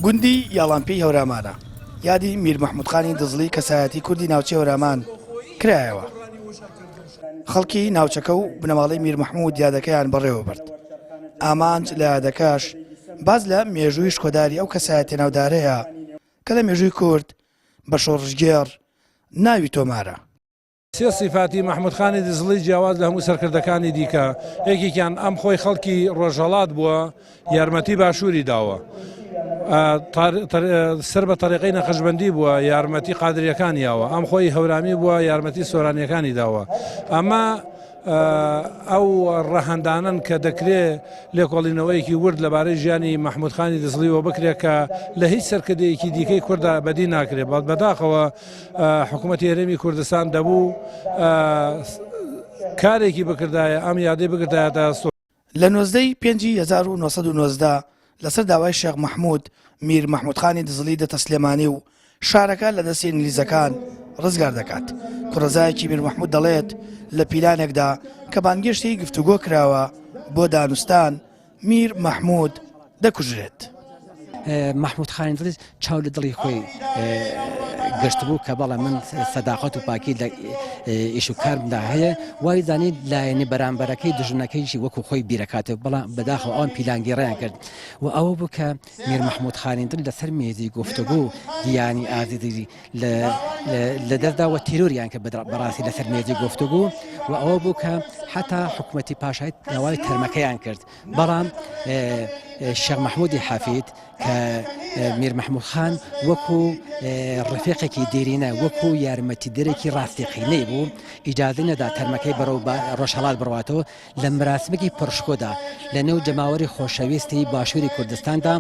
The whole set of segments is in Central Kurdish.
گوندی یاڵانپێی هەورامانە یادی میر محمودخانی دزڵی کەسایەتی کوردی ناوچەی هەورامان کرایەوە. خەڵکی ناوچەکە و بنەماڵەی میر محمود یادەکەیان بەڕێوە برد. ئامانج لە یادەکەش باز لە مێژووی شکۆداری ئەو کەسایەتە ناودارەیە کە لە مێژووی کورد بە شۆڕژگێڕ ناوی تۆمارە. سێ صفاتی محمودخانی دزڵی جیاواز لە هەموو سەرکردەکانی دیکە، یەکێکیان ئەم خۆی خەڵکی ڕۆژهەڵات بووە، یارمەتی باشووری داوە، سەر بە تەریقەی نەخشبەندی بووە، یارمەتی قادریەکانی یاوە، ئەم خۆی هەورامی بووە، یارمەتی سۆرانیەکانی داوە. ئەمە ئەو ڕەهەندانن کە دەکرێت لێکۆڵینەوەیەکی ورد لەبارەی ژیانی محمودخانی دزڵیەوە بکرێت کە لە هیچ سەرکردەیەکی دیکەی کووردا بەدی ناکرێت. بەداخەوە حکوومەتی هەرێمی کوردستان دەبوو کارێکی بکردایە ئەم یادەی بکردایەتە لە 1950 لەسەر داوای شێخ محمود میر محمودخانی دزڵی دەتە سلێمانی و شارەکە لە دەستی ئینگلیزەکان ڕزگار دەکات. کوڕەزایەکی میر محمود دەڵێت لە پیلانێکدا کە بانگشتی گفتوگۆ کراوە بۆ دانوستان میر محمود دەکوژرێت. محمودخانی دزڵی چاو لە دڵی خۆی گەشت بوو کە بەڵام من سەداقەت و پاکی لە ئیش و کارمدا هەیە، وای زانید لایەنی بەرامبەرەکەی دژنەکەیشی وەکو خۆی بیرەکاتێت، بەڵام بەداخەوە ئەوان پیلانگیڕیان کرد و ئەوە بوو کە میر محمودخانی دڵ لەسەر مێزی گفتوگۆ گیانی ئازیزی لە دەستداوە تیرۆریان کە بەڕاستی لەسەر مێزی گفتوگۆ و ئەوە بوو کە حتا حکوومەتی پاشای ناوای تەرمەکەیان کرد. بەڵام شێخ محمودی حەفید کە میر محمودخان وەکو ڕفیقێکی دێرینە، وەکو یارمەتی دەرێکی ڕاستیقینەی بوو، ئیجازە نەدا تەرمەکەی بەرەو ڕۆژهەڵات بڕواتەوە. لە مراسمێکی پڕشکۆدا لە نێو جەماوەری خۆشەویستی باشووری کوردستاندا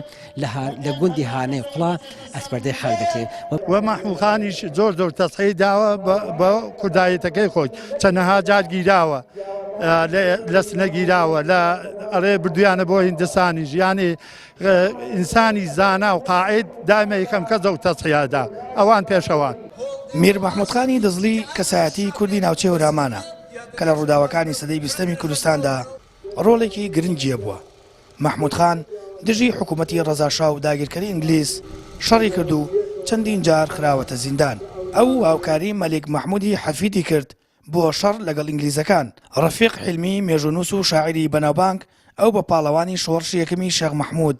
لە گوندی هانەی قوڵا ئەسپەردەی خەڵک دەکرێت و محمودخانیش زۆر تەسخی داوە بە کوردایەتەکەی خۆی، چەندەها جار گیراوە، لە سنەگیراوە، لە ئەڕێ بردویانە بۆ هیندستانی ژیانی ئینسانی زانا و قاعد دایمە یەکەم کەسە و تەسخیادا ئەوان پێشەوان. میر محمودخانی دزڵی کەسایەتی کوردی ناوچەی هەورامانە کە لە ڕووداوەکانی سەدەی 20ەمی کوردستاندا ڕۆڵێکی گرنگیە بووە. محمودخان دژی حکوومەتی ڕەزاشا و داگیرکەری ئینگلیز شەڕی کرد و چەندین جار خراوەتە زیندان. ئەو هاوکاری مەلیک محمودی حەفیدی کرد بۆ شەڕ لەگەڵ ئینگلیزەکان. ڕەفیق حیلمی مێژوونووس و شاعری بەناوبانگ ئەو بە پاڵەوانی شۆڕشی یەکەمی شێخ محمود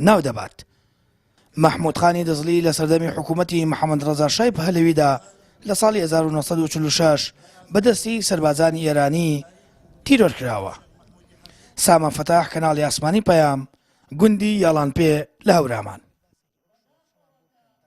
ناو دەبات. محمودخانی دزڵی لە سەردەمی حکوومەتی محەممەد ڕەزا شای پەهلەویدا لە ساڵی 1946 بەدەستی سەربازانی ئێرانی تیرۆر کراوە. سامان فەتاح، کەناڵی ئاسمانی پەیام، گوندی یاڵانپێ لە هەورامان.